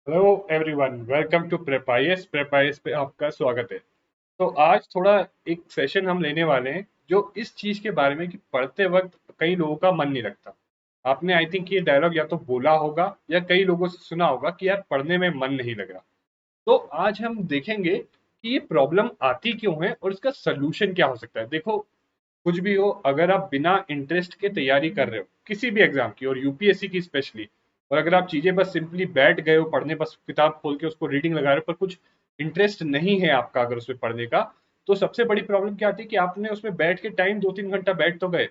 Hello everyone, welcome to प्रेपाइस प्रेपाइस पे आपका स्वागत है। तो आज थोड़ा एक सेशन हम लेने वाले हैं जो इस चीज के बारे में कि पढ़ते वक्त कई लोगों का मन नहीं लगता। आपने आई थिंक ये डायलॉग या तो बोला होगा या कई लोगों से सुना होगा कि यार पढ़ने में मन नहीं लग रहा। तो आज हम देखेंगे कि ये प्रॉब्लम आती क्यों है और इसका सलूशन क्या हो सकता है। देखो, कुछ भी हो, अगर आप बिना इंटरेस्ट के तैयारी कर रहे हो किसी भी एग्जाम की और यूपीएससी की स्पेशली, और अगर आप चीजें बस सिंपली बैठ गए हो पढ़ने, बस किताब खोल के उसको रीडिंग लगा रहे हो पर कुछ इंटरेस्ट नहीं है आपका अगर उसमें पढ़ने का, तो सबसे बड़ी प्रॉब्लम क्या आती है कि आपने उसमें बैठ के टाइम 2-3 घंटा बैठ तो गए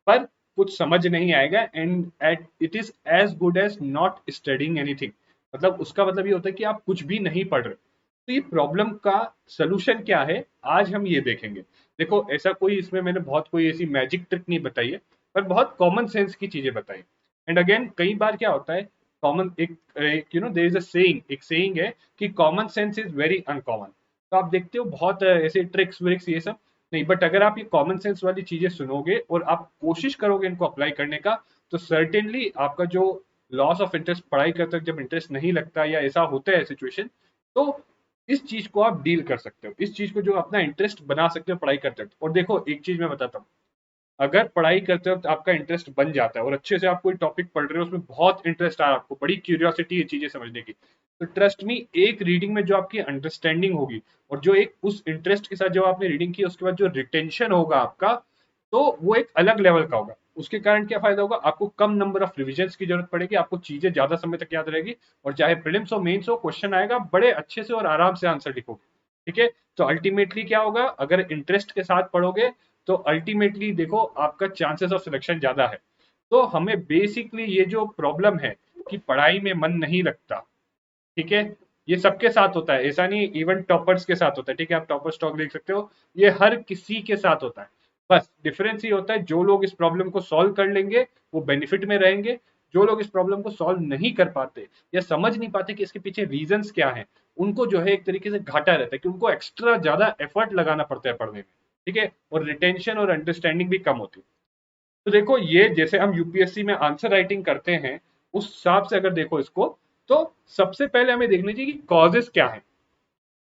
पर कुछ समझ नहीं आएगा, and at it is as good as not studying anything. मतलब उसका मतलब ये होता है कि आप कुछ भी नहीं पढ़ रहे। तो ये प्रॉब्लम का सलूशन क्या है, आज हम ये देखेंगे। देखो, ऐसा कोई इसमें मैंने बहुत कोई ऐसी मैजिक ट्रिक नहीं बताई है, पर बहुत कॉमन सेंस की चीजें बताई। एंड अगेन, कई बार क्या होता है, कॉमन एक देयर इज अ सेइंग, एक सेइंग है कि common sense is very uncommon. तो आप देखते हो बहुत ऐसे ट्रिक्स विक्स ये सब नहीं, बट अगर आप ये कॉमन सेंस वाली चीजें सुनोगे और आप कोशिश करोगे इनको अप्लाई करने का, तो सर्टेनली आपका जो लॉस ऑफ इंटरेस्ट, पढ़ाई करते वक्त जब इंटरेस्ट नहीं लगता या ऐसा होता है सिचुएशन, तो इस चीज को आप डील कर सकते हो, इस चीज को जो अपना इंटरेस्ट बना सकते हो पढ़ाई करते वक्त। और देखो, एक चीज मैं बताता हूँ, अगर पढ़ाई करते वक्त आपका इंटरेस्ट बन जाता है और अच्छे से आप कोई टॉपिक पढ़ रहे हो, उसमें बहुत इंटरेस्ट आ रहा है, आपको बड़ी क्यूरियोसिटी है चीजें समझने की, तो ट्रस्ट मी, एक रीडिंग में जो आपकी अंडरस्टैंडिंग होगी और जो एक उस इंटरेस्ट के साथ जो आपने रीडिंग की, उसके बाद जो रिटेंशन होगा आपका, तो वो एक अलग लेवल का होगा। उसके कारण क्या फायदा होगा, आपको कम नंबर ऑफ रिविजन्स की जरूरत पड़ेगी, आपको चीजें ज्यादा समय तक याद रहेगी, और चाहे प्रीलिम्स हो मेंस हो, क्वेश्चन आएगा बड़े अच्छे से और आराम से आंसर लिखोगे। ठीक है। तो अल्टीमेटली क्या होगा, अगर इंटरेस्ट के साथ पढ़ोगे तो अल्टीमेटली देखो आपका चांसेस ऑफ सिलेक्शन ज्यादा है। तो हमें बेसिकली ये जो प्रॉब्लम है कि पढ़ाई में मन नहीं लगता, ठीक है, ये सबके साथ होता है, ऐसा नहीं इवन टॉपर्स के साथ होता है। ठीक है, आप टॉपर स्टॉक देख सकते हो, ये हर किसी के साथ होता है। बस डिफरेंस ये होता है, जो लोग इस प्रॉब्लम को सॉल्व कर लेंगे वो बेनिफिट में रहेंगे। जो लोग इस प्रॉब्लम को सॉल्व नहीं कर पाते या समझ नहीं पाते कि इसके पीछे रीजंस क्या है, उनको जो है एक तरीके से घाटा रहता है कि उनको एक्स्ट्रा ज्यादा एफर्ट लगाना पड़ता है पढ़ने में। ठीक है, और रिटेंशन और अंडरस्टैंडिंग भी कम होती है। तो देखो, ये जैसे हम यूपीएससी में आंसर राइटिंग करते हैं, उस हिसाब से अगर देखो इसको, तो सबसे पहले हमें देखना चाहिए कि कॉजेस क्या है,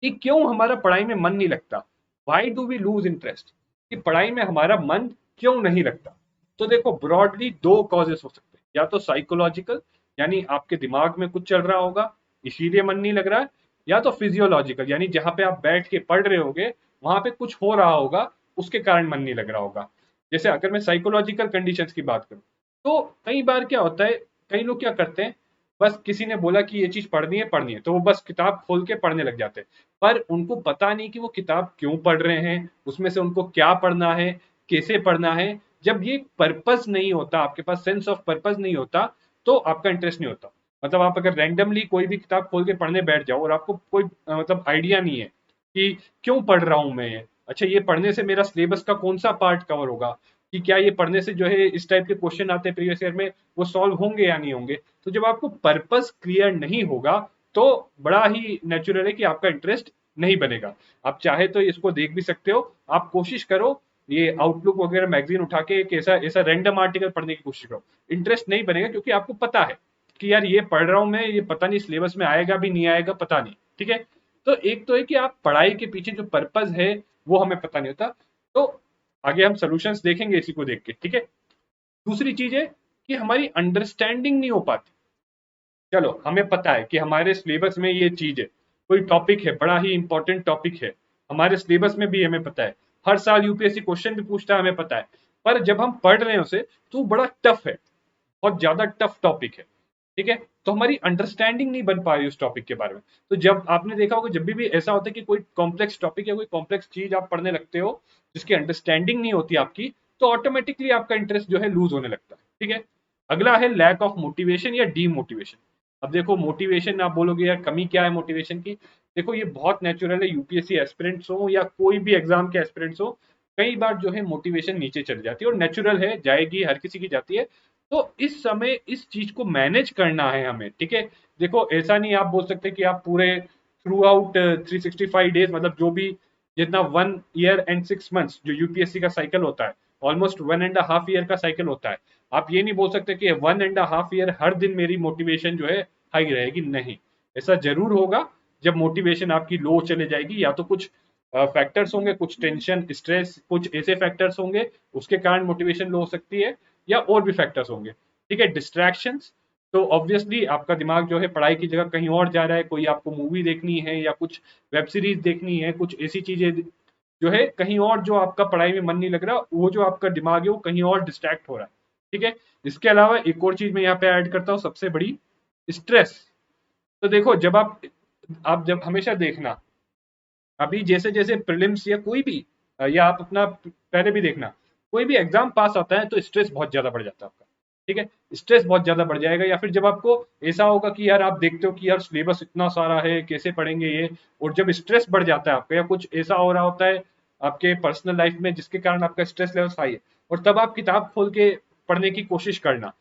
कि क्यों हमारा पढ़ाई में मन नहीं लगता। Why do we lose interest, कि पढ़ाई में हमारा मन क्यों नहीं लगता। तो देखो, ब्रॉडली दो कॉजेस हो सकते हैं, या तो साइकोलॉजिकल, यानी आपके दिमाग में कुछ चल रहा होगा इसीलिए मन नहीं लग रहा है, या तो फिजियोलॉजिकल, यानी जहां पे आप बैठ के पढ़ रहे होगे वहां पे कुछ हो रहा होगा, उसके कारण मन नहीं लग रहा होगा। जैसे अगर मैं साइकोलॉजिकल कंडीशंस की बात करूं, तो कई बार क्या होता है, कई लोग क्या करते हैं, बस किसी ने बोला कि ये चीज पढ़नी है तो वो बस किताब खोल के पढ़ने लग जाते हैं। पर उनको पता नहीं कि वो किताब क्यों पढ़ रहे हैं, उसमें से उनको क्या पढ़ना है, कैसे पढ़ना है। जब ये पर्पस नहीं होता, आपके पास सेंस ऑफ पर्पस नहीं होता, तो आपका इंटरेस्ट नहीं होता। मतलब आप अगर रैंडमली कोई भी किताब खोल के पढ़ने बैठ जाओ और आपको कोई मतलब आइडिया नहीं है कि क्यों पढ़ रहा हूं मैं ये, अच्छा ये पढ़ने से मेरा सिलेबस का कौन सा पार्ट कवर होगा, कि क्या ये पढ़ने से जो है इस टाइप के क्वेश्चन आते हैं प्रीवियस ईयर में, वो सॉल्व होंगे या नहीं होंगे। तो जब आपको पर्पस क्लियर नहीं होगा, तो बड़ा ही नेचुरल है कि आपका इंटरेस्ट नहीं बनेगा। आप चाहे तो इसको देख भी सकते हो, आप कोशिश करो ये आउटलुक वगैरह मैगजीन उठा के एक ऐसा ऐसा रैंडम आर्टिकल पढ़ने की कोशिश करो। इंटरेस्ट नहीं बनेगा क्योंकि आपको पता है कि यार ये पढ़ रहा हूं मैं, ये पता नहीं सिलेबस में आएगा भी नहीं आएगा, पता नहीं। ठीक है। तो एक तो है कि आप पढ़ाई के पीछे जो पर्पज है वो हमें पता नहीं होता। तो आगे हम सॉल्यूशंस देखेंगे इसी को देख के। ठीक है। दूसरी चीज है कि हमारी अंडरस्टैंडिंग नहीं हो पाती। चलो, हमें पता है कि हमारे सिलेबस में ये चीज है, कोई टॉपिक है, बड़ा ही इंपॉर्टेंट टॉपिक है, हमारे सिलेबस में भी हमें पता है, हर साल यूपीएससी क्वेश्चन भी पूछता है, हमें पता है। पर जब हम पढ़ रहे हैं उसे, तो वो बड़ा टफ है, बहुत ज्यादा टफ टॉपिक है। ठीक है। तो हमारी अंडरस्टैंडिंग नहीं बन पा रही उस टॉपिक के बारे में। तो जब आपने देखा होगा, जब भी ऐसा होता है कि कोई कॉम्प्लेक्स टॉपिक या कोई कॉम्प्लेक्स चीज आप पढ़ने लगते हो जिसकी अंडरस्टैंडिंग नहीं होती आपकी, तो ऑटोमेटिकली आपका इंटरेस्ट जो है लूज होने लगता है। ठीक है। अगला है लैक ऑफ मोटिवेशन या डीमोटिवेशन। अब देखो, मोटिवेशन आप बोलोगे यार कमी क्या है मोटिवेशन की, देखो ये बहुत नेचुरल है, यूपीएससी एस्पिरेंट्स हो या कोई भी एग्जाम के एस्पिरेंट्स हो, कई बार जो है मोटिवेशन नीचे चली जाती है, और नेचुरल है, जाएगी, हर किसी की जाती है। तो इस समय इस चीज को मैनेज करना है हमें। ठीक है। देखो, ऐसा नहीं आप बोल सकते कि आप पूरे थ्रू आउट 365 डेज, मतलब जो भी जितना 1 ईयर एंड 6 मंथ्स जो यूपीएससी का साइकिल होता है, ऑलमोस्ट 1.5 ईयर का साइकिल होता है, आप ये नहीं बोल सकते कि 1.5 ईयर हर दिन मेरी मोटिवेशन जो है हाई रहेगी, नहीं। ऐसा जरूर होगा जब मोटिवेशन आपकी लो चले जाएगी, या तो कुछ फैक्टर्स होंगे, कुछ टेंशन, स्ट्रेस, कुछ ऐसे फैक्टर्स होंगे उसके कारण मोटिवेशन लो हो सकती है, या और भी फैक्टर्स होंगे। ठीक है, डिस्ट्रैक्शंस, तो ऑब्वियसली आपका दिमाग जो है पढ़ाई की जगह कहीं और जा रहा है, कोई आपको मूवी देखनी है या कुछ वेब सीरीज देखनी है, कुछ ऐसी चीजें जो है कहीं और, जो आपका पढ़ाई में मन नहीं लग रहा, वो जो आपका दिमाग है वो कहीं और डिस्ट्रैक्ट हो रहा है। ठीक है, इसके अलावा एक और चीज मैं यहाँ पे ऐड करता हूँ, सबसे बड़ी, स्ट्रेस। तो देखो, जब आप जब हमेशा देखना, अभी जैसे जैसे प्रीलिम्स या कोई भी या आप अपना पहले भी देखना, कोई भी एग्जाम पास आता है तो स्ट्रेस बहुत ज्यादा बढ़ जाता है आपका। ठीक है, स्ट्रेस बहुत ज्यादा बढ़ जाएगा, या फिर जब आपको ऐसा होगा कि यार आप देखते हो कि यार सिलेबस इतना सारा है, कैसे पढ़ेंगे ये, और जब स्ट्रेस बढ़ जाता है आपका, या कुछ ऐसा हो रहा होता है आपके पर्सनल लाइफ में जिसके कारण आपका स्ट्रेस लेवल हाई है, और तब आप किताब खोल के पढ़ने की कोशिश करना,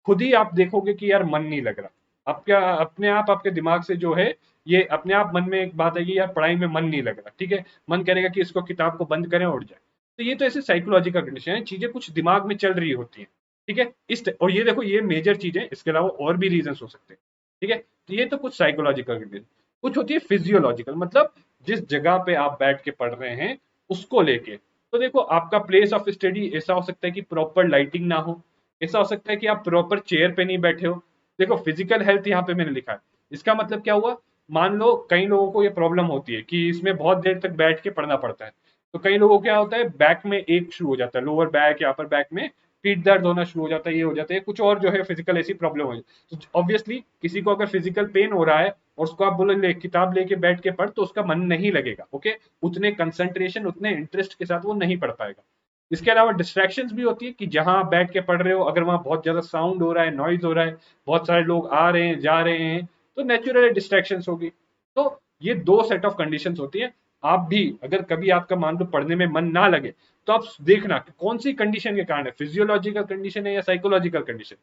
खुद ही आप देखोगे कि यार मन नहीं लग रहा आपका, अपने आप आपके दिमाग से जो है ये अपने आप मन में एक बात आएगी, यार पढ़ाई में मन नहीं लग रहा। ठीक है, मन करेगा कि इसको किताब को बंद करें, उड़ जाए। तो ये तो ऐसे साइकोलॉजिकल कंडीशन है, चीजें कुछ दिमाग में चल रही होती हैं। ठीक है, और ये देखो, ये मेजर चीज है, इसके अलावा और भी रीजन हो सकते हैं। ठीक है, तो ये तो कुछ साइकोलॉजिकल कंडीशन, कुछ होती है फिजियोलॉजिकल, मतलब जिस जगह पे आप बैठ के पढ़ रहे हैं उसको लेके। तो देखो, आपका प्लेस ऑफ स्टडी ऐसा हो सकता है कि प्रॉपर लाइटिंग ना हो, ऐसा हो सकता है कि आप प्रॉपर चेयर पे नहीं बैठे हो। देखो, फिजिकल हेल्थ यहाँ पे मैंने लिखा है, इसका मतलब क्या हुआ, मान लो कई लोगों को ये प्रॉब्लम होती है कि इसमें बहुत देर तक बैठ के पढ़ना पड़ता है, तो कई लोगों को क्या होता है, बैक में एक शुरू हो जाता है, लोअर बैक या अपर बैक में पीठ दर्द होना शुरू हो जाता है, ये हो जाता है, कुछ और जो है फिजिकल ऐसी प्रॉब्लम हो जाती है। तो ऑब्वियसली किसी को अगर फिजिकल पेन हो रहा है और उसको आप बोले ले किताब लेके बैठ के पढ़, तो उसका मन नहीं लगेगा। ओके, उतने कंसंट्रेशन, उतने इंटरेस्ट के साथ वो नहीं पढ़ पाएगा। इसके अलावा डिस्ट्रैक्शंस भी होती है कि जहां आप बैठ के पढ़ रहे हो, अगर वहां बहुत ज्यादा साउंड हो रहा है, नॉइज हो रहा है, बहुत सारे लोग आ रहे हैं जा रहे हैं, तो नेचुरली डिस्ट्रैक्शंस होगी। तो ये दो सेट ऑफ कंडीशंस होती है। आप भी अगर कभी आपका मान लो पढ़ने में मन ना लगे, तो आप देखना कि कौन सी कंडीशन के कारण है, फिजियोलॉजिकल कंडीशन है या साइकोलॉजिकल कंडीशन।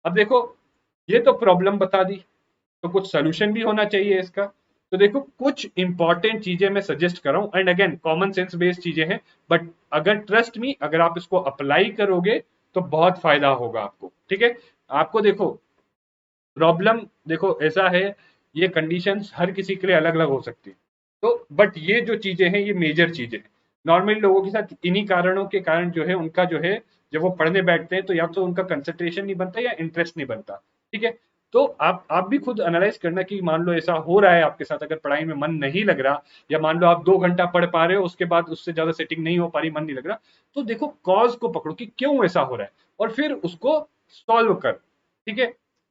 अब देखो, ये तो प्रॉब्लम बता दी, तो कुछ सोल्यूशन भी होना चाहिए इसका। तो देखो, कुछ इंपॉर्टेंट चीजें मैं सजेस्ट कर रहा हूं, and again common sense based चीजें हैं, बट अगर ट्रस्ट मी, अगर आप इसको अप्लाई करोगे तो बहुत फायदा होगा आपको। ठीक है, आपको देखो, प्रॉब्लम देखो ऐसा है, ये कंडीशंस हर किसी के लिए अलग अलग हो सकती है। तो बट ये जो चीजें हैं ये मेजर चीजें हैं, नॉर्मली लोगों के साथ इन्हीं कारणों के कारण जो है उनका जो है, जब वो पढ़ने बैठते हैं तो या तो उनका कंसंट्रेशन नहीं बनता या इंटरेस्ट नहीं बनता। ठीक है, तो आप भी खुद एनालाइज करना कि मान लो ऐसा हो रहा है आपके साथ, अगर पढ़ाई में मन नहीं लग रहा, या मान लो आप 2 घंटा पढ़ पा रहे हो उसके बाद उससे ज्यादा सेटिंग नहीं हो पा रही, मन नहीं लग रहा, तो देखो कॉज को पकड़ो कि क्यों ऐसा हो रहा है, और फिर उसको सॉल्व कर। ठीक है,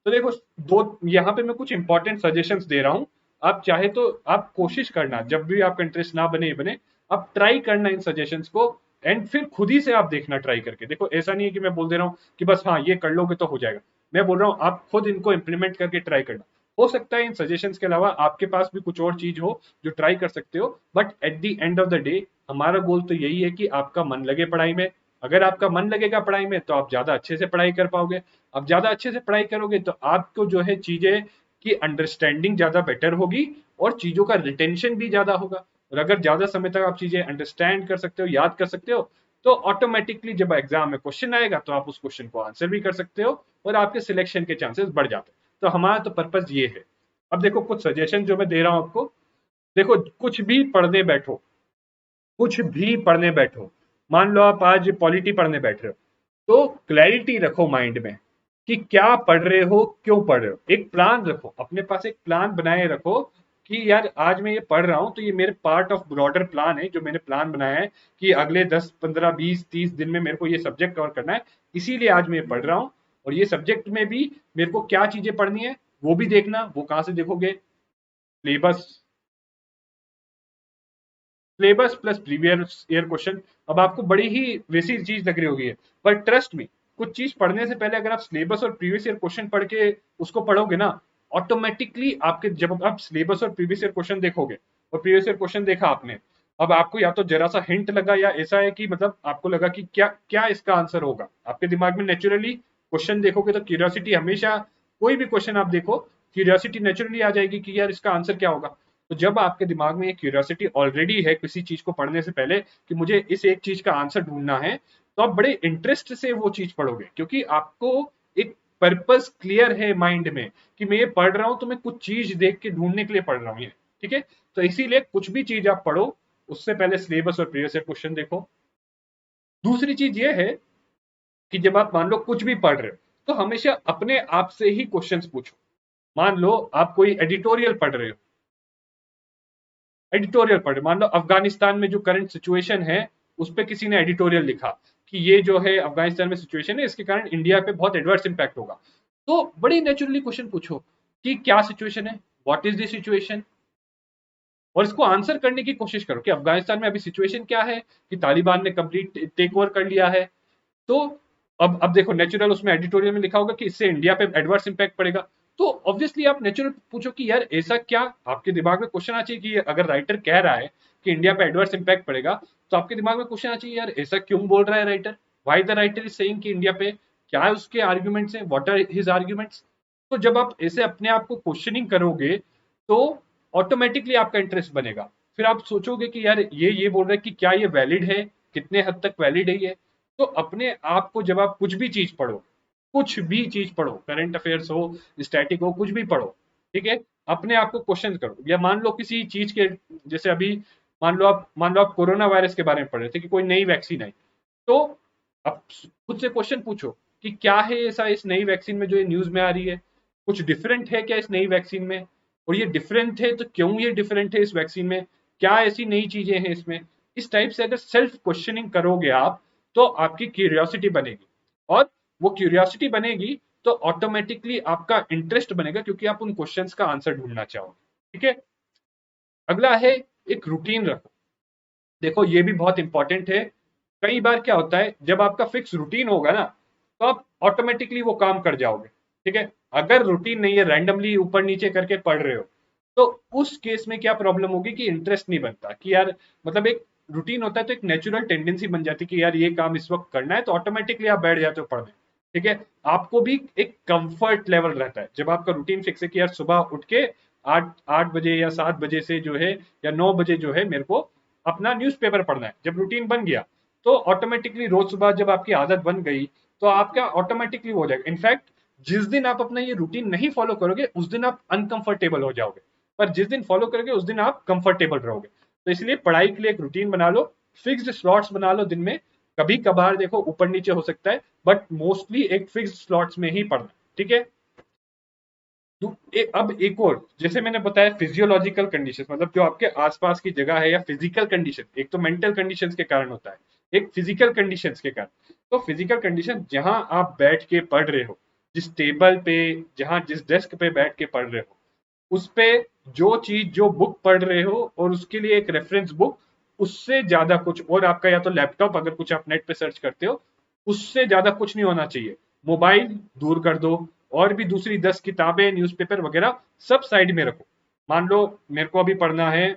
तो देखो, दो यहाँ पे मैं कुछ इंपॉर्टेंट सजेशंस दे रहा हूँ। आप चाहे तो आप कोशिश करना, जब भी आपका इंटरेस्ट ना बने बने, आप ट्राई करना इन सजेशंस को, एंड फिर खुद ही से आप देखना ट्राई करके। देखो, ऐसा नहीं है कि मैं बोल दे रहा हूँ कि बस हाँ ये कर लोगे तो हो जाएगा, मैं बोल रहा हूँ आप खुद इनको इम्प्लीमेंट करके ट्राई करना। हो सकता है इन सजेशंस के अलावा आपके पास भी कुछ और चीज हो जो ट्राई कर सकते हो, but at the end of the day हमारा गोल तो यही है कि आपका मन लगे पढ़ाई में। अगर आपका मन लगेगा पढ़ाई में तो आप ज्यादा अच्छे से पढ़ाई कर पाओगे। आप ज्यादा अच्छे से पढ़ाई करोगे तो आपको जो है चीजें की अंडरस्टैंडिंग ज्यादा बेटर होगी, और चीजों का रिटेंशन भी ज्यादा होगा। और अगर ज्यादा समय तक आप चीजें अंडरस्टैंड कर सकते हो, याद कर सकते हो, तो ऑटोमेटिकली जब एग्जाम में क्वेश्चन आएगा तो आप उस क्वेश्चन को आंसर भी कर सकते हो, और आपके सिलेक्शन के चांसेस बढ़ जाते हैं। तो हमारा तो पर्पज ये है। अब देखो, कुछ सजेशन जो मैं दे रहा हूं आपको, देखो कुछ भी पढ़ने बैठो, कुछ भी पढ़ने बैठो, मान लो आप आज पॉलिटी पढ़ने बैठ रहे हो, तो क्लैरिटी रखो माइंड में कि क्या पढ़ रहे हो, क्यों पढ़ रहे हो। एक प्लान रखो, अपने पास एक प्लान बनाए रखो कि यार आज मैं ये पढ़ रहा हूं तो ये मेरे पार्ट ऑफ ब्रॉडर प्लान है, जो मैंने प्लान बनाया है कि अगले 10 15 20 30 दिन में मेरे को ये सब्जेक्ट कवर करना है, इसीलिए आज मैं ये पढ़ रहा हूँ। और ये सब्जेक्ट में भी मेरे को क्या चीजें पढ़नी है वो भी देखना। वो कहाँ से देखोगे, syllabus, syllabus plus previous year question. अब आपको बड़ी ही वैसी चीज लग रही होगी, पर ट्रस्ट मी, कुछ चीज पढ़ने से पहले अगर आप सिलेबस और प्रीवियस ईयर क्वेश्चन पढ़ के उसको पढ़ोगे ना, ऑटोमेटिकली आपके, जब आप सिलेबस और प्रीवियस ईयर क्वेश्चन देखोगे, और प्रीवियस ईयर क्वेश्चन देखा आपने, अब आपको या तो जरा सा हिंट लगा, या ऐसा है कि मतलब आपको लगा कि क्या क्या इसका आंसर होगा, आपके दिमाग में नेचुरली क्वेश्चन देखोगे तो क्यूरियोसिटी हमेशा, कोई भी क्वेश्चन आप देखो, क्यूरियोसिटी नेचुरली आ जाएगी कि यार इसका आंसर क्या होगा। तो जब आपके दिमाग में ये क्यूरियोसिटी ऑलरेडी है किसी चीज को पढ़ने से पहले कि मुझे इस एक चीज का आंसर ढूंढना है, तो आप बड़े इंटरेस्ट से वो चीज पढ़ोगे, क्योंकि आपको एक पर्पस क्लियर है माइंड में कि मैं ये पढ़ रहा हूं तो मैं कुछ चीज देख के ढूंढने के लिए पढ़ रहा हूँ ये, ठीक है। तो इसीलिए कुछ भी चीज आप पढ़ो उससे पहले सिलेबस और प्रीवियस ईयर क्वेश्चन देखो। दूसरी चीज ये है कि जब आप मान लो कुछ भी पढ़ रहे हो तो हमेशा अपने आप से ही क्वेश्चंस पूछो। मान लो आप कोई एडिटोरियल पढ़ रहे हो, मान लो अफगानिस्तान में जो करंट सिचुएशन है उस पर किसी ने एडिटोरियल लिखा कि ये जो है अफगानिस्तान में सिचुएशन है इसके कारण इंडिया पे बहुत एडवर्स इंपैक्ट होगा। तो बड़ी नेचुरली क्वेश्चन पूछो कि क्या सिचुएशन है, व्हाट इज द सिचुएशन, और इसको आंसर करने की कोशिश करो कि अफगानिस्तान में अभी सिचुएशन क्या है, कि तालिबान ने कंप्लीट टेक ओवर कर लिया है। तो अब देखो नेचुरल उसमें एडिटोरियल में लिखा होगा कि इससे इंडिया पे एडवर्स इंपैक्ट पड़ेगा। तो ऑब्वियसली आप नेचुरल पूछो कि यार ऐसा क्या, आपके दिमाग में क्वेश्चन आ चाहिए कि अगर राइटर कह रहा है कि इंडिया पे एडवर्स इंपैक्ट पड़ेगा तो आपके दिमाग में क्वेश्चन आ चाहिए यार ऐसा क्यों बोल रहा है writer, why the writer is saying कि इंडिया पे क्या है उसके आर्ग्यूमेंट्स हैं, व्हाट आर हिज आर्ग्यूमेंट्स। तो जब आप ऐसे अपने आप को क्वेश्चनिंग करोगे तो ऑटोमेटिकली आपका इंटरेस्ट बनेगा। फिर आप सोचोगे कि यार ये बोल रहा है कि क्या ये वैलिड है, कितने हद तक वैलिड है ये। तो अपने आप को जब आप कुछ भी चीज पढ़ो, कुछ भी चीज पढ़ो, करंट अफेयर्स हो, स्टैटिक हो, कुछ भी पढ़ो, ठीक है, अपने आप को क्वेश्चन करो। या मान लो किसी चीज के, जैसे अभी मान लो आप कोरोना वायरस के बारे में पढ़ रहे थे कि कोई नई वैक्सीन आई, तो अब खुद से क्वेश्चन पूछो कि क्या है ऐसा इस नई वैक्सीन में जो ये न्यूज में आ रही है, कुछ डिफरेंट है क्या इस नई वैक्सीन में, और ये डिफरेंट है तो क्यों ये डिफरेंट है इस वैक्सीन में, क्या ऐसी नई चीजें हैं इसमें। इस टाइप से अगर सेल्फ क्वेश्चनिंग करोगे आप तो आपकी क्यूरियोसिटी बनेगी, और वो क्यूरियोसिटी बनेगी तो ऑटोमेटिकली आपका इंटरेस्ट बनेगा क्योंकि आप उन क्वेश्चंस का आंसर ढूंढना चाहोगे, ठीक है। अगला है एक रूटीन रखो। देखो ये भी बहुत इंपॉर्टेंट है। कई बार क्या होता है जब आपका फिक्स रूटीन होगा ना तो आप ऑटोमेटिकली वो काम कर जाओगे, ठीक है। अगर रूटीन नहीं है, रैंडमली ऊपर नीचे करके पढ़ रहे हो, तो उस केस में क्या प्रॉब्लम होगी कि इंटरेस्ट नहीं बनता कि यार, मतलब एक रूटीन होता है तो एक नेचुरल टेंडेंसी बन जाती है कि यार ये काम इस वक्त करना है तो ऑटोमेटिकली आप बैठ जाते हो पढ़ने, ठीक है। आपको भी एक कंफर्ट लेवल रहता है जब आपका रूटीन फिक्स है कि यार सुबह उठ के 8 8 बजे या 7 बजे से जो है या 9 बजे जो है मेरे को अपना न्यूज़पेपर पढ़ना है। जब रूटीन बन गया तो ऑटोमेटिकली रोज सुबह जब आपकी आदत बन गई तो आपका ऑटोमेटिकली हो जाएगा। इनफैक्ट जिस दिन आप अपना ये रूटीन नहीं फॉलो करोगे उस दिन आप अनकंफर्टेबल हो जाओगे, पर जिस दिन फॉलो करोगे उस दिन आप कंफर्टेबल रहोगे। तो इसलिए पढ़ाई के लिए एक रूटीन बना लो, फिक्स्ड स्लॉट्स बना लो दिन में। कभी कभार देखो ऊपर नीचे हो सकता है बट मोस्टली एक फिक्स्ड स्लॉट्स में ही पढ़ना, ठीक है। अब एक और, जैसे मैंने बताया फिजियोलॉजिकल कंडीशन, मतलब जो आपके आसपास की जगह है, या फिजिकल कंडीशन, एक तो मेंटल कंडीशंस के कारण होता है, एक फिजिकल कंडीशंस के कारण। तो फिजिकल कंडीशन जहां आप बैठ के पढ़ रहे हो, जिस टेबल पे, जहां जिस डेस्क पे बैठ के पढ़ रहे हो, उस पे जो चीज जो बुक पढ़ रहे हो और उसके लिए एक रेफरेंस बुक, उससे ज्यादा कुछ, और आपका या तो लैपटॉप अगर कुछ आप नेट पे सर्च करते हो, उससे ज्यादा कुछ नहीं होना चाहिए। मोबाइल दूर कर दो, और भी दूसरी 10 किताबें, न्यूज़पेपर वगैरह सब साइड में रखो। मान लो मेरे को अभी पढ़ना है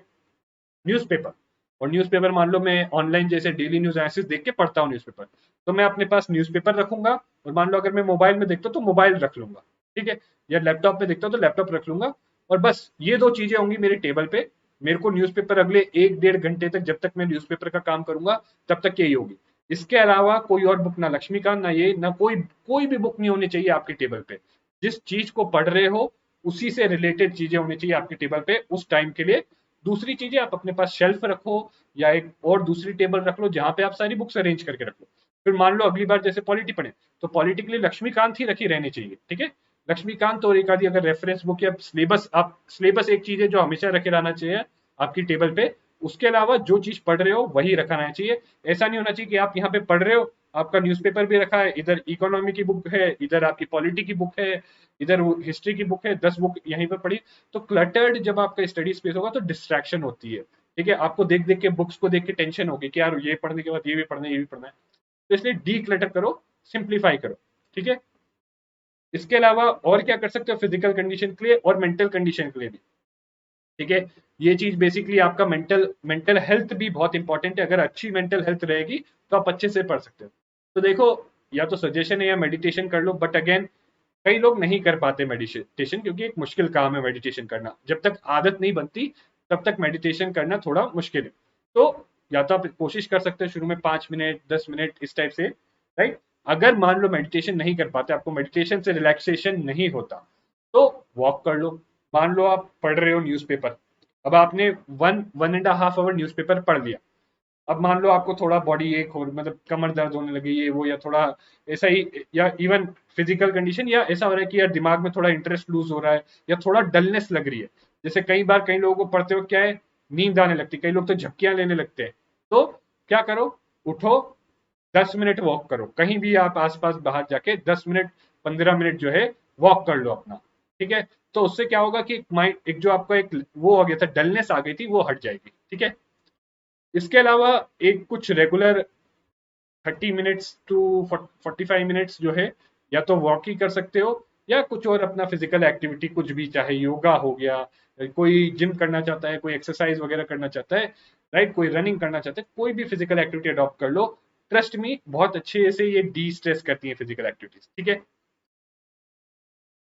न्यूज़पेपर, और न्यूज़पेपर मान लो मैं ऑनलाइन जैसे डेली न्यूज एनालिसिस देख के पढ़ता हूँ न्यूज़पेपर, तो मैं अपने पास न्यूज़पेपर रखूंगा, और मान लो अगर मैं मोबाइल में देखता हूँ तो मोबाइल रख लूंगा, ठीक है, या लैपटॉप में देखता हूँ तो लैपटॉप रख लूंगा। और बस ये दो चीजें होंगी मेरे टेबल पे। मेरे को न्यूज़पेपर अगले 1 1.5 घंटे तक, जब तक मैं न्यूज़पेपर का काम करूंगा तब तक यही होगी। इसके अलावा कोई और बुक, ना लक्ष्मीकांत, ना ये, ना कोई कोई भी बुक नहीं होनी चाहिए आपके टेबल पे। जिस चीज को पढ़ रहे हो उसी से रिलेटेड चीजें होनी चाहिए आपके टेबल पे उस टाइम के लिए। दूसरी चीजें आप अपने पास शेल्फ रखो, या एक और दूसरी टेबल रख लो जहां पे आप सारी बुक्स अरेंज करके रख लो। फिर मान लो अगली बार जैसे पॉलिटी पढ़े तो पॉलिटी के लिए लक्ष्मीकांत ही रखी रहनी चाहिए, ठीक है। लक्ष्मीकांत और एक आदि अगर रेफरेंस बुक या सिलेबस, आप सिलेबस एक चीज है जो हमेशा रखे रहना चाहिए आपकी टेबल पे। उसके अलावा जो चीज पढ़ रहे हो वही रखना चाहिए। ऐसा नहीं होना चाहिए कि आप यहाँ पे पढ़ रहे हो, आपका न्यूज़पेपर भी रखा है, इधर इकोनॉमी की बुक है, इधर आपकी पॉलिटी की बुक है, इधर हिस्ट्री की बुक है, 10 बुक यहीं पर पड़ी। तो क्लटर्ड जब आपका स्टडी स्पेस होगा तो डिस्ट्रैक्शन होती है, ठीक है। आपको देख देख के, बुक्स को देख के टेंशन होगी कि यार ये पढ़ने के बाद ये भी पढ़ना है, ये भी पढ़ना है। तो इसलिए डी क्लटर करो, सिंप्लीफाई करो, ठीक है। इसके अलावा और क्या कर सकते हो फिजिकल कंडीशन के लिए और मेंटल कंडीशन के लिए भी, ठीक है। ये चीज बेसिकली आपका मेंटल मेंटल हेल्थ भी बहुत इंपॉर्टेंट है। अगर अच्छी मेंटल हेल्थ रहेगी तो आप अच्छे से पढ़ सकते हो। तो देखो, या तो सजेशन है या मेडिटेशन कर लो, बट अगेन कई लोग नहीं कर पाते मेडिटेशन, क्योंकि एक मुश्किल काम है मेडिटेशन करना। जब तक आदत नहीं बनती तब तक मेडिटेशन करना थोड़ा मुश्किल है। तो या तो आप कोशिश कर सकते हो शुरू में 5 मिनट 10 मिनट इस टाइप से, राइट। अगर मान लो मेडिटेशन नहीं कर पाते, आपको मेडिटेशन से रिलैक्सेशन नहीं होता, तो वॉक कर लो। मान लो आप पढ़ रहे हो न्यूज़पेपर, अब आपने 1.5 आवर न्यूज़पेपर पढ़ लिया। अब मान लो आपको थोड़ा बॉडी एक हो, मतलब कमर दर्द होने लगी, ये वो, या थोड़ा ऐसा ही, या इवन फिजिकल कंडीशन, या ऐसा हो रहा है कि यार दिमाग में थोड़ा इंटरेस्ट लूज हो रहा है, या थोड़ा डलनेस लग रही है। जैसे कई बार कई लोगों को पढ़ते वक्त क्या है, नींद आने लगती है, कई लोग तो झपकियां लेने लगते हैं। तो क्या करो, उठो, 10 मिनट वॉक करो, कहीं भी आप आसपास बाहर जाके 10 मिनट 15 मिनट जो है वॉक कर लो अपना। ठीक है, तो उससे क्या होगा कि माइंड, एक जो आपका एक वो हो गया था, डलनेस आ गई थी, वो हट जाएगी। ठीक है, इसके अलावा एक कुछ रेगुलर 30 मिनट्स टू 45 मिनट्स जो है, या तो वॉक ही कर सकते हो, या कुछ और अपना फिजिकल एक्टिविटी, कुछ भी, चाहे योगा हो गया, कोई जिम करना चाहता है, कोई एक्सरसाइज वगैरह करना चाहता है, राइट, कोई रनिंग करना चाहता है, कोई भी फिजिकल एक्टिविटी अडॉप्ट कर लो। ट्रस्ट मी, बहुत अच्छे से ये डी स्ट्रेस करती है फिजिकल एक्टिविटीज। ठीक है,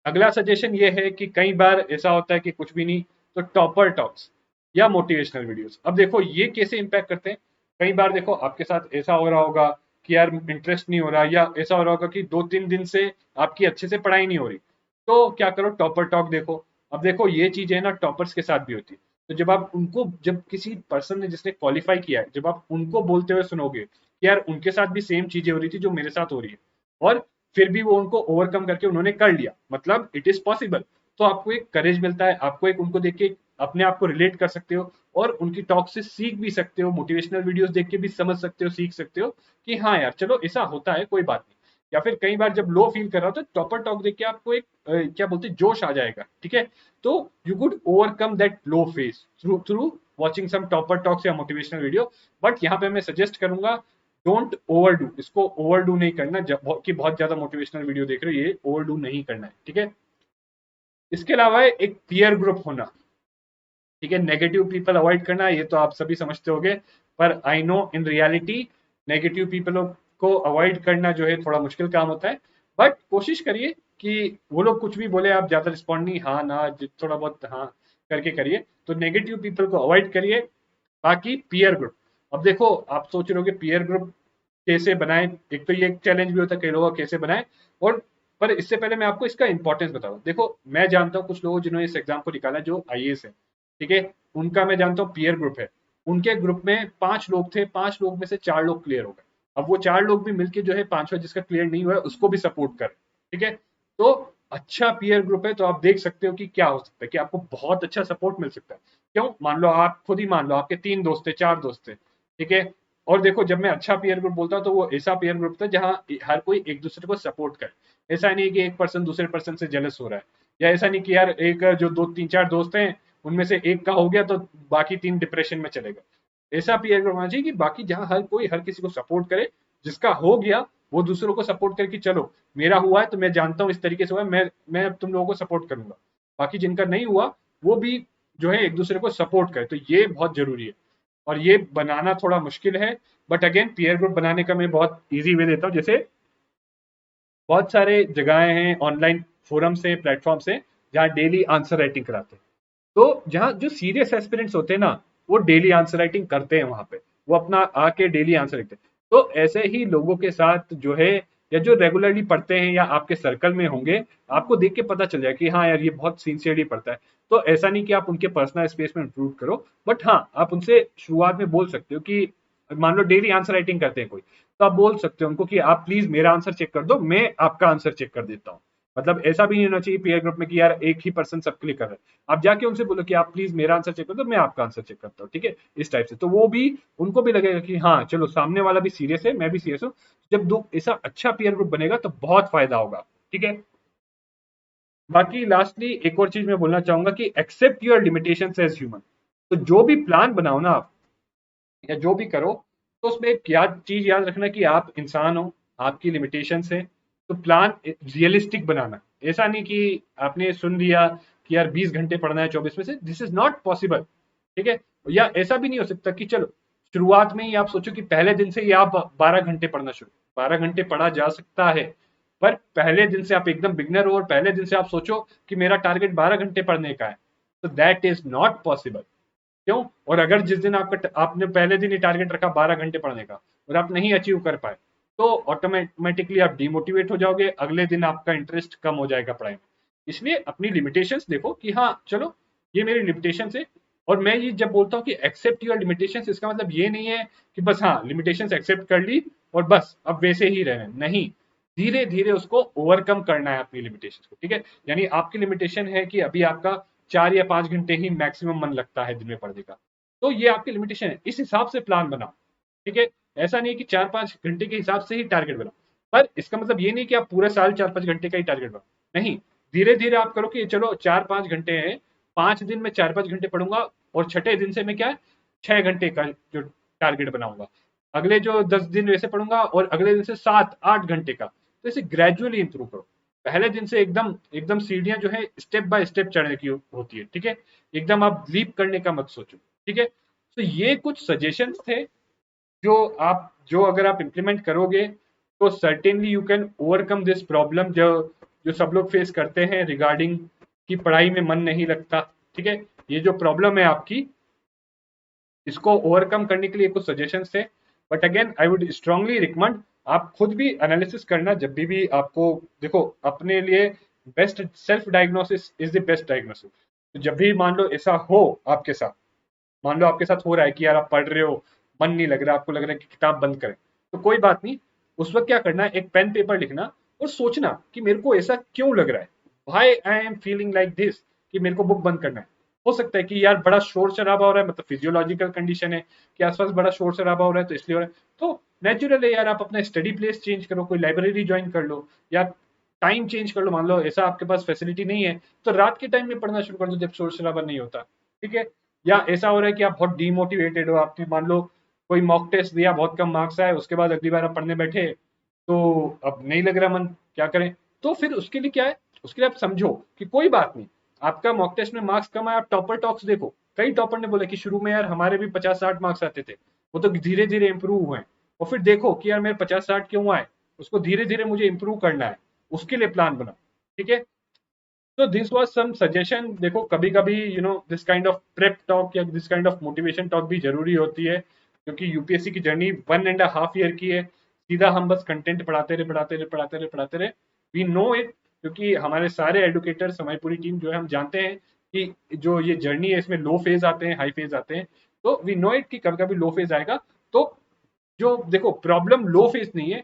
अगला सजेशन ये है कि कई बार ऐसा होता है कि कुछ भी नहीं, तो टॉपर टॉक्स या मोटिवेशनल वीडियोस, अब देखो ये कैसे इंपैक्ट करते हैं। कई बार देखो आपके साथ ऐसा हो रहा होगा कि यार इंटरेस्ट नहीं हो रहा, या ऐसा हो रहा होगा कि 2-3 दिन से आपकी अच्छे से पढ़ाई नहीं हो रही, तो क्या करो, टॉपर टॉक देखो। अब देखो ये चीज है ना, टॉपर्स के साथ भी होती है। तो जब आप उनको, जब किसी पर्सन ने जिसने क्वालिफाई किया है, जब आप उनको बोलते हुए सुनोगे कि यार उनके साथ भी सेम चीजें हो रही थी जो मेरे साथ हो रही है, और फिर भी वो उनको ओवरकम करके उन्होंने कर लिया, मतलब इट इज पॉसिबल, तो आपको एक करेज मिलता है, आपको एक उनको देख के अपने आप को रिलेट कर सकते हो, और उनकी टॉक से सीख भी सकते हो, मोटिवेशनल वीडियोस देख के भी समझ सकते हो, सीख सकते हो कि हाँ यार चलो ऐसा होता है, कोई बात नहीं। या फिर कई बार जब लो फील कर रहा हो, तो टॉपर टॉक देख के आपको एक क्या बोलते हैं, जोश आ जाएगा। ठीक है, तो you could overcome that low phase through through watching some topper talks या मोटिवेशनल वीडियो। बट यहाँ पे मैं सजेस्ट करूंगा, डोंट ओवरडू, इसको ओवरडू नहीं करना, जब कि बहुत ज्यादा मोटिवेशनल वीडियो देख रहे हो, ये ओवरडू नहीं करना है। ठीक है, इसके अलावा एक पीयर ग्रुप होना। ठीक है, नेगेटिव पीपल अवॉइड करना, ये तो आप सभी समझते होंगे, पर I know in reality negative पीपलों को अवॉइड करना जो है थोड़ा मुश्किल काम होता है। बट कोशिश करिए कि वो लोग कुछ भी बोले, आप ज्यादा रिस्पॉन्ड नहीं, हाँ ना, थोड़ा बहुत हाँ करके करिए, तो नेगेटिव पीपल को अवॉइड करिए। बाकी पीयर ग्रुप, अब देखो आप सोच रहे हो कि पीयर ग्रुप कैसे बनाएं, एक तो ये एक चैलेंज भी होता है कई लोगों का, कैसे बनाएं, और पर इससे पहले मैं आपको इसका इंपॉर्टेंस बताऊं। देखो मैं जानता हूँ कुछ लोग जिन्होंने इस एग्जाम को निकाला, जो आईएएस है। ठीक है, उनका मैं जानता हूँ पीयर ग्रुप है, उनके ग्रुप में 5 लोग थे, 5 लोग में से 4 लोग क्लियर हो गए। अब वो 4 लोग भी मिलके जो है, पांचवा जिसका क्लियर नहीं हुआ है उसको भी सपोर्ट कर। ठीक है, तो अच्छा पीयर ग्रुप है, तो आप देख सकते हो कि क्या हो सकता है, कि आपको बहुत अच्छा सपोर्ट मिल सकता है। क्यों, मान लो आप खुद ही मान लो आपके 3 दोस्त थे, 4 दोस्त थे। ठीक है, और देखो जब मैं अच्छा पीयर ग्रुप बोलता हूँ, तो वो ऐसा पीयर ग्रुप था जहाँ हर कोई एक दूसरे को सपोर्ट करे। ऐसा नहीं कि एक पर्सन दूसरे पर्सन से जेलस हो रहा है, या ऐसा नहीं कि यार एक जो 2 3 4 दोस्त हैं, उनमें से एक का हो गया तो बाकी 3 डिप्रेशन में चले गए। ऐसा पीयर ग्रुप होना चाहिए कि बाकी जहाँ हर कोई हर किसी को सपोर्ट करे, जिसका हो गया वो दूसरों को सपोर्ट करे कि चलो मेरा हुआ है तो मैं जानता हूँ इस तरीके से हुआ है, मैं अब तुम लोगों को सपोर्ट करूंगा। बाकी जिनका नहीं हुआ वो भी जो है एक दूसरे को सपोर्ट करे, तो ये बहुत जरूरी है। और ये बनाना थोड़ा मुश्किल है, बट अगेन पीयर ग्रुप बनाने का मैं बहुत इजी वे देता हूँ। जैसे बहुत सारे जगहें हैं, ऑनलाइन फोरम से, प्लेटफॉर्म से, जहाँ डेली आंसर राइटिंग कराते हैं। तो जहाँ जो सीरियस एस्पिरेंट्स होते हैं ना, वो डेली आंसर राइटिंग करते हैं वहां पे, वो अपना आके डेली आंसर लिखते हैं। तो ऐसे ही लोगों के साथ जो है, या जो रेगुलरली पढ़ते हैं या आपके सर्कल में होंगे, आपको देख के पता चल जाए कि हाँ यार ये बहुत सिंसियरली पढ़ता है। तो ऐसा नहीं कि आप उनके पर्सनल स्पेस में इंक्लूड करो, बट हाँ आप उनसे शुरुआत में बोल सकते हो कि मान लो डेली आंसर राइटिंग करते हैं कोई, तो आप बोल सकते हो उनको कि आप प्लीज मेरा आंसर चेक कर दो, मैं आपका आंसर चेक कर देता हूँ। मतलब ऐसा भी नहीं होना चाहिए पीयर ग्रुप में कि यार एक ही पर्सन सबके लिए कर रहा है। आप जाके उनसे बोलो कि आप प्लीज मेरा आंसर चेक कर दो, मैं आपका आंसर चेक करता हूँ। ठीक है, इस टाइप से, तो वो भी, उनको भी लगेगा कि हाँ चलो सामने वाला भी सीरियस है, मैं भी सीरियस हूँ। जब दो ऐसा अच्छा पीयर ग्रुप बनेगा तो बहुत फायदा होगा। ठीक है, बाकी लास्टली एक और चीज मैं बोलना चाहूंगा कि accept your limitations as human. तो जो भी प्लान बनाओ ना आप, या जो भी करो, तो उसमें एक याद चीज याद रखना कि आप इंसान हो, आपकी लिमिटेशंस है, तो प्लान रियलिस्टिक बनाना। ऐसा नहीं कि आपने सुन लिया कि यार 20 घंटे पढ़ना है 24 में से, दिस इज नॉट पॉसिबल। ठीक है, या ऐसा भी नहीं हो सकता कि चलो शुरुआत में ही आप सोचो कि पहले दिन से ही आप 12 घंटे पढ़ना शुरू, 12 घंटे पढ़ा जा सकता है, पर पहले दिन से आप एकदम बिगनर हो और पहले दिन से आप सोचो कि मेरा टारगेट 12 घंटे पढ़ने का है, तो दैट इज नॉट पॉसिबल। क्यों, और अगर जिस दिन आपका आपने पहले दिन ही टारगेट रखा 12 घंटे पढ़ने का, और आप नहीं अचीव कर पाए, तो ऑटोमेटिकली आप डिमोटिवेट हो जाओगे, अगले दिन आपका इंटरेस्ट कम हो जाएगा पढ़ाई में। इसलिए अपनी लिमिटेशंस देखो कि हाँ चलो ये मेरी लिमिटेशंस है। और मैं ये जब बोलता हूँ कि एक्सेप्ट योर लिमिटेशंस, इसका मतलब ये नहीं है कि बस हाँ लिमिटेशंस एक्सेप्ट कर ली और बस अब वैसे ही रहना है। नहीं, धीरे धीरे उसको ओवरकम करना है अपनी लिमिटेशंस को, ठीक है। यानी आपकी लिमिटेशन है कि अभी आपका 4 या 5 घंटे ही मैक्सिमम मन लगता है दिन में पढ़ने का, तो ये आपकी लिमिटेशन है, इस हिसाब से प्लान बनाओ, ठीक है। ऐसा नहीं कि 4-5 घंटे के हिसाब से ही टारगेट बनाओ, पर इसका मतलब ये नहीं कि आप पूरे साल 4-5 घंटे का ही टारगेट बनाओ। नहीं, धीरे धीरे आप करो कि चलो 4-5 घंटे हैं, 5 दिन में 4-5 घंटे पढ़ूंगा और छठे दिन से मैं क्या 6 घंटे का जो टारगेट बनाऊंगा, अगले जो 10 दिन वैसे पढ़ूंगा और अगले दिन से 7-8 घंटे का। तो इसे ग्रेजुअली इंप्रूव करो। पहले दिन से एकदम एकदम सीढ़ियां जो है स्टेप बाय स्टेप चढ़ने की होती है, ठीक है। एकदम आप लीप करने का मत सोचो, ठीक है। तो ये कुछ सजेशंस थे जो अगर आप इम्प्लीमेंट करोगे तो certainly you can overcome this problem जो जो सब लोग फेस करते हैं रिगार्डिंग कि पढ़ाई में मन नहीं लगता, ठीक है। ये जो प्रॉब्लम है आपकी, इसको ओवरकम करने के लिए कुछ सजेशंस थे। But again I would strongly recommend आप खुद भी एनालिसिस करना जब भी आपको, देखो अपने लिए best self diagnosis is the best diagnosis. तो जब भी मान लो ऐसा हो आपके साथ, मान लो आपके साथ हो रहा है कि यार आप पढ़ रहे हो, मन नहीं लग रहा, आपको लग रहा है कि किताब बंद करें, तो कोई बात नहीं। उस वक्त क्या करना है, एक पेन पेपर लिखना और सोचना कि मेरे को ऐसा क्यों लग रहा है, why I am feeling like this, कि मेरे को बुक बंद करना है। हो सकता है कि यार बड़ा शोर शराबा हो रहा है, मतलब फिजियोलॉजिकल कंडीशन है कि आसपास बड़ा शोर शराबा हो रहा है तो इसलिए हो रहा है। तो नेचुरल है यार, आप अपना स्टडी प्लेस चेंज करो, कोई लाइब्रेरी ज्वाइन कर लो या टाइम चेंज कर लो। मान लो ऐसा आपके पास फैसिलिटी नहीं है तो रात के टाइम में पढ़ना शुरू कर दो जब शोर शराबा नहीं होता, ठीक है। या ऐसा हो रहा है कि आप बहुत डीमोटिवेटेड हो, आपने मान लो कोई मॉक टेस्ट दिया, बहुत कम मार्क्स आए, उसके बाद अगली बार आप पढ़ने बैठे तो अब नहीं लग रहा मन, क्या करें। तो फिर उसके लिए क्या है, उसके लिए आप समझो कि कोई बात नहीं, आपका मॉक टेस्ट में मार्क्स कम आया, आप टॉपर टॉक्स देखो। कई टॉपर ने बोला कि शुरू में यार हमारे भी 50-60 मार्क्स आते थे, वो तो धीरे धीरे इंप्रूव हुए हैं। और फिर देखो कि यार मेरे 50-60 क्यों आए, उसको धीरे धीरे मुझे इंप्रूव करना है, उसके लिए प्लान बनाओ, ठीक है। तो दिस वाज सम सजेशन। देखो कभी कभी this kind of prep talk या this kind of motivation talk भी जरूरी होती है, क्योंकि यूपीएससी की जर्नी 1.5 ईयर की है। सीधा हम बस कंटेंट पढ़ाते रहे पढ़ाते रहे पढ़ाते रहे पढ़ाते रहे, वी नो इट। क्योंकि हमारे सारे एडुकेटर्स, हमारी पूरी टीम जो है, हम जानते हैं कि जो ये जर्नी है इसमें लो फेज आते हैं, हाई फेज आते हैं। तो वी नो इट कि कभी कभी लो फेज आएगा। तो जो देखो प्रॉब्लम लो फेज नहीं है,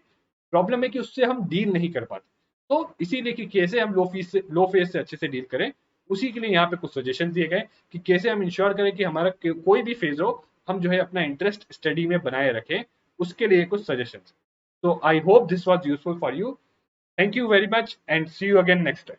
प्रॉब्लम है कि उससे हम डील नहीं कर पाते। तो इसीलिए कि कैसे हम लो फेज से अच्छे से डील करें, उसी के लिए यहाँ पे कुछ सजेशन दिए गए कि कैसे हम इंश्योर करें कि हमारा कोई भी फेज हो, हम जो है अपना इंटरेस्ट स्टडी में बनाए रखें, उसके लिए कुछ सजेशन। तो I hope this was useful for you. Thank you very much and see you again next time.